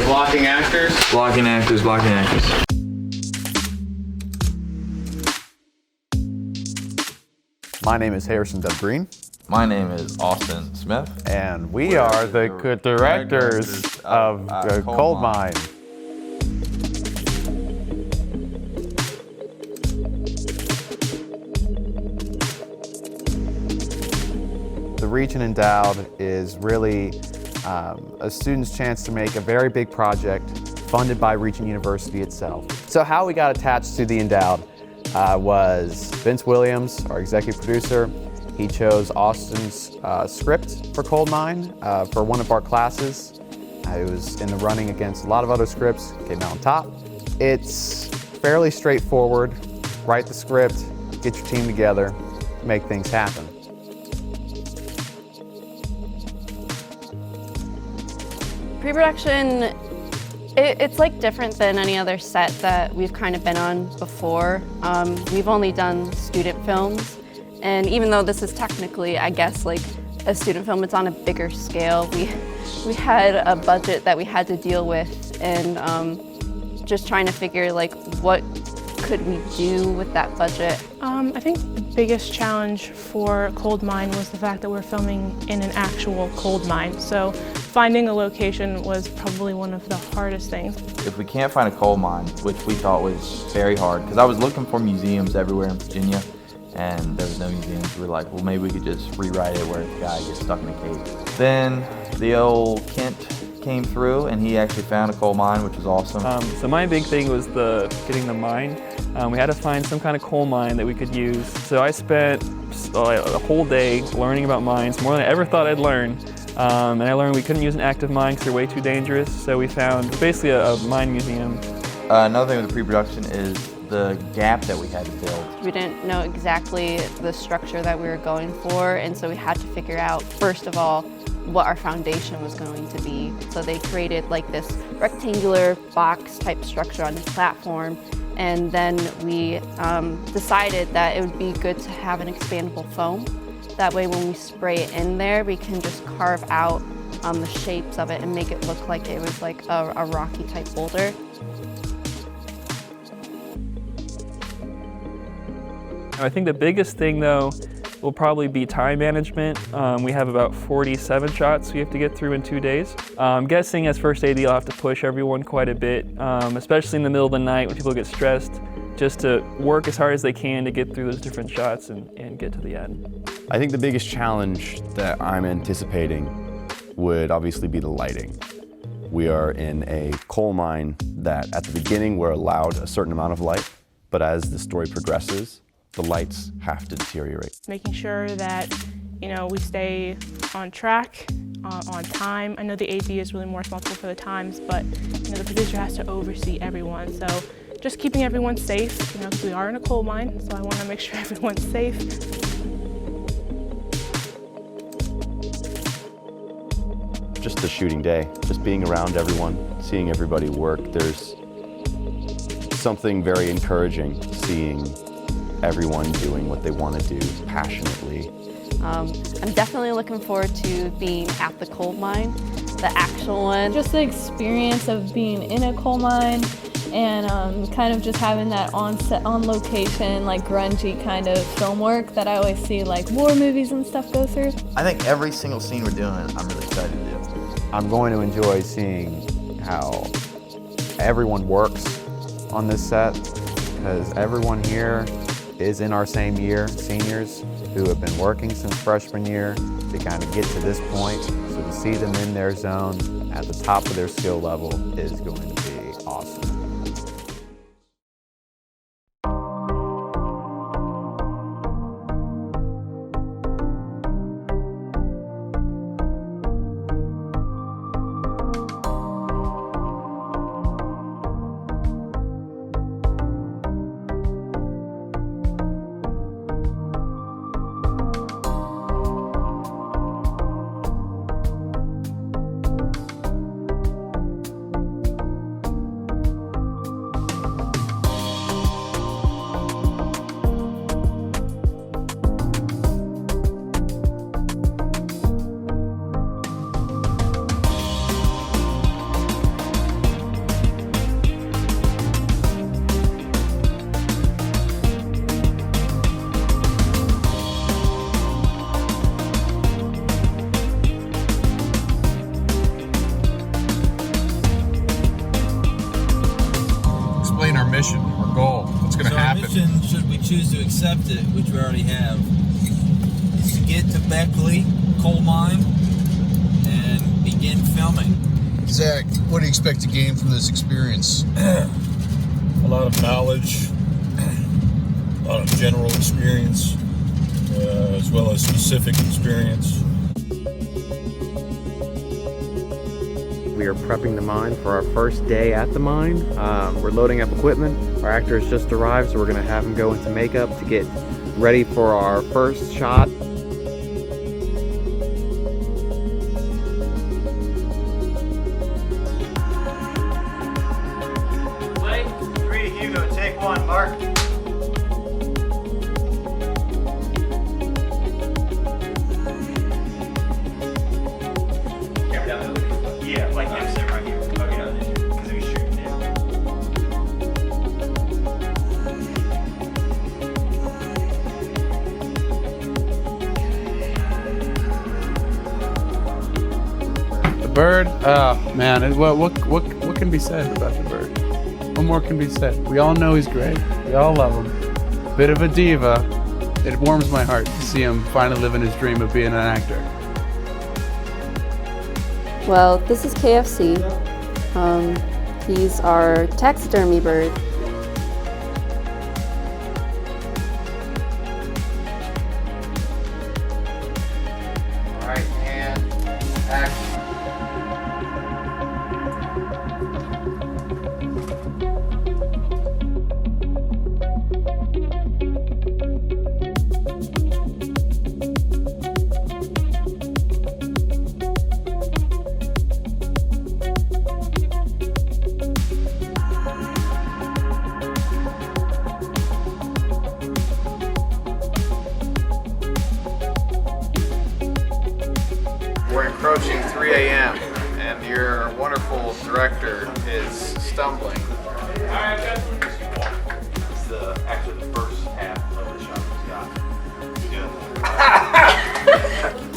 blocking actors. Blocking actors, blocking actors. My name is Harrison Dub Green. My name is Austin Smith. And we are the directors of Cold Mine. The Region Endowed is really a student's chance to make a very big project funded by Region University itself. So how we got attached to the Endowed was Vince Williams, our executive producer. He chose Austin's script for Cold Mine for one of our classes. It was in the running against a lot of other scripts, came out on top. It's fairly straightforward. Write the script, get your team together, make things happen. Pre-production, it's like different than any other set that we've kind of been on before. We've only done student films, and even though this is technically, I guess, like a student film, it's on a bigger scale. We had a budget that we had to deal with, and just trying to figure like what could we do with that budget. I think the biggest challenge for Cold Mine was the fact that we're filming in an actual coal mine. So finding a location was probably one of the hardest things. If we can't find a coal mine, which we thought was very hard, because I was looking for museums everywhere in Virginia, and there was no museums. We were like, well, maybe we could just rewrite it where the guy gets stuck in a cave. Then the old Kent came through, and he actually found a coal mine, which was awesome. So my big thing was getting the mine. We had to find some kind of coal mine that we could use. So I spent a whole day learning about mines, more than I ever thought I'd learn. And I learned we couldn't use an active mine because they're way too dangerous. So we found basically a mine museum. Another thing with the pre-production is the gap that we had to fill. We didn't know exactly the structure that we were going for, and so we had to figure out, first of all, what our foundation was going to be. So they created like this rectangular box type structure on the platform, and then we decided that it would be good to have an expandable foam. That way when we spray it in there, we can just carve out the shapes of it and make it look like it was like a rocky type boulder. I think the biggest thing though will probably be time management. We have about 47 shots we have to get through in 2 days. I'm guessing as first AD I'll have to push everyone quite a bit, especially in the middle of the night when people get stressed, just to work as hard as they can to get through those different shots and get to the end. I think the biggest challenge that I'm anticipating would obviously be the lighting. We are in a coal mine that at the beginning we're allowed a certain amount of light, but as the story progresses, the lights have to deteriorate. Making sure that, we stay on track, on time. I know the AD is really more responsible for the times, but the producer has to oversee everyone. So just keeping everyone safe, because we are in a coal mine, so I want to make sure everyone's safe. Just the shooting day, just being around everyone, seeing everybody work, there's something very encouraging seeing everyone doing what they want to do passionately. I'm definitely looking forward to being at the coal mine, the actual one. Just the experience of being in a coal mine and kind of just having that on location, like grungy kind of film work that I always see like war movies and stuff go through. I think every single scene we're doing, I'm really excited to do. I'm going to enjoy seeing how everyone works on this set, because everyone here is in our same year, seniors who have been working since freshman year to kind of get to this point. So to see them in their zone at the top of their skill level is going to be awesome. mission, our goal, what's going to happen? Our mission, should we choose to accept it, which we already have, is to get to Beckley coal mine and begin filming. Zach, what do you expect to gain from this experience? A lot of knowledge, a lot of general experience, as well as specific experience. We are prepping the mine for our first day at the mine. We're loading up equipment. Our actor has just arrived, so we're going to have him go into makeup to get ready for our first shot. Play 3, Hugo, take 1, Mark. Yeah, like him sit right here. Okay, because he's shooting it. The bird, oh man, what can be said about the bird? What more can be said? We all know he's great. We all love him. Bit of a diva. It warms my heart to see him finally living his dream of being an actor. Well, this is KFC. He's our taxidermy bird. All right, and action. We're encroaching 3 a.m. and your wonderful director is stumbling. It's actually the first half of the shot we got.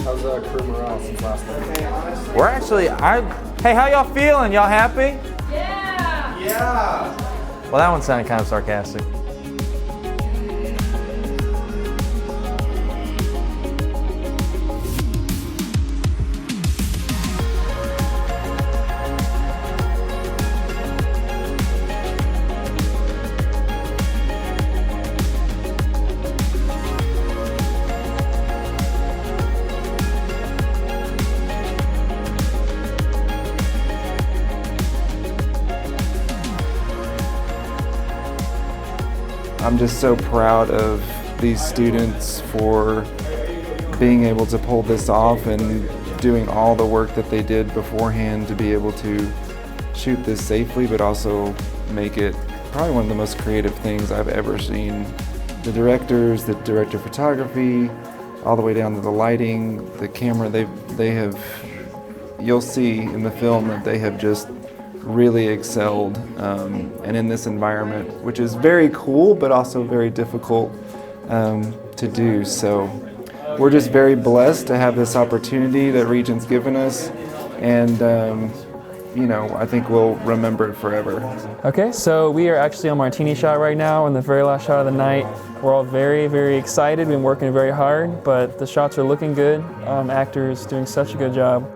How's crew morale since last night? We're actually, hey, how y'all feeling? Y'all happy? Yeah! Yeah! Well, that one sounded kind of sarcastic. I'm just so proud of these students for being able to pull this off and doing all the work that they did beforehand to be able to shoot this safely, but also make it probably one of the most creative things I've ever seen. The directors, the director of photography, all the way down to the lighting, the camera, they have, you'll see in the film that they have just really excelled, and in this environment, which is very cool but also very difficult to do. So we're just very blessed to have this opportunity that Regent's given us, and you know, I think we'll remember it forever. Okay, so we are actually on Martini shot right now, on the very last shot of the night. We're all very, very excited. We've been working very hard, but the shots are looking good. Actors doing such a good job.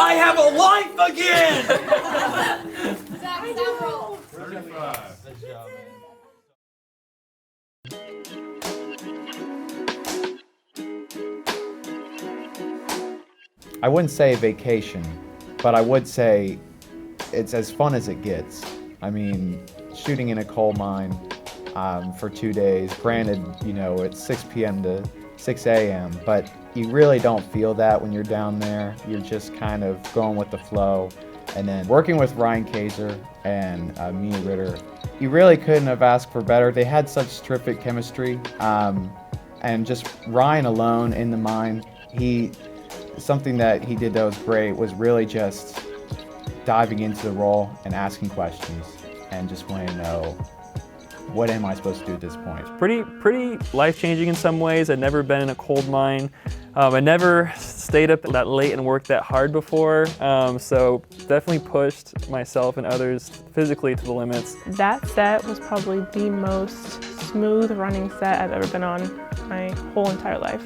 I have a life again! I wouldn't say vacation, but I would say it's as fun as it gets. I mean, shooting in a coal mine for 2 days, granted, you know, it's 6 p.m. to 6 a.m., but you really don't feel that when you're down there. You're just kind of going with the flow. And then working with Ryan Kaiser and Mia Ritter, you really couldn't have asked for better. They had such terrific chemistry. And just Ryan alone in the mine, something that he did that was great was really just diving into the role and asking questions and just wanting to know, what am I supposed to do at this point? Pretty life-changing in some ways. I'd never been in a coal mine. I never stayed up that late and worked that hard before, so definitely pushed myself and others physically to the limits. That set was probably the most smooth running set I've ever been on my whole entire life.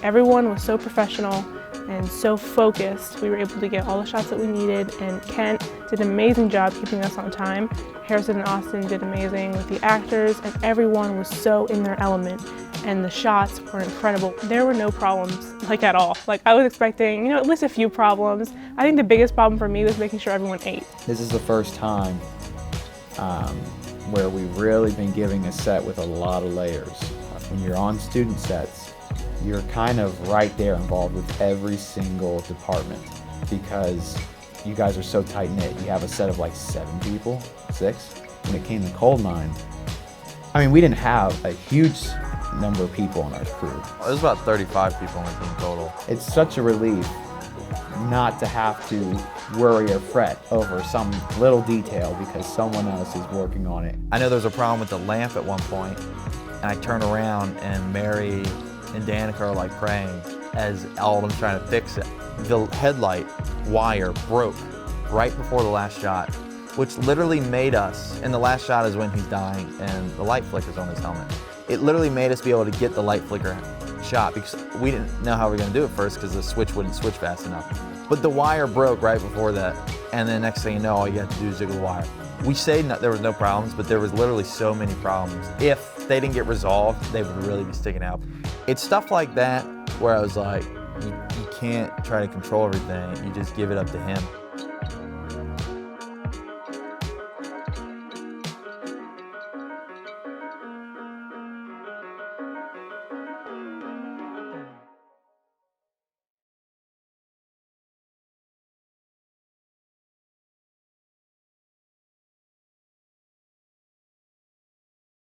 Everyone was so professional and so focused. We were able to get all the shots that we needed, and Kent did an amazing job keeping us on time. Harrison and Austin did amazing with the actors, and everyone was so in their element, and the shots were incredible. There were no problems, like at all. Like I was expecting, you know, at least a few problems. I think the biggest problem for me was making sure everyone ate. This is the first time where we've really been giving a set with a lot of layers. When you're on student sets, you're kind of right there involved with every single department because you guys are so tight-knit. You have a set of like 7 people, 6. When it came to coal mine, I mean, we didn't have a huge number of people on our crew. It was about 35 people on the team total. It's such a relief not to have to worry or fret over some little detail because someone else is working on it. I know there was a problem with the lamp at one point, and I turn around and Mary and Danica are like praying as Alden's trying to fix it. The headlight wire broke right before the last shot, which literally made us, and the last shot is when he's dying and the light flickers on his helmet. It literally made us be able to get the light flicker shot because we didn't know how we were gonna do it first because the switch wouldn't switch fast enough. But the wire broke right before that, and then next thing you know, all you have to do is jiggle the wire. We say there was no problems, but there was literally so many problems. If they didn't get resolved, they would really be sticking out. It's stuff like that where I was like, you can't try to control everything, you just give it up to him.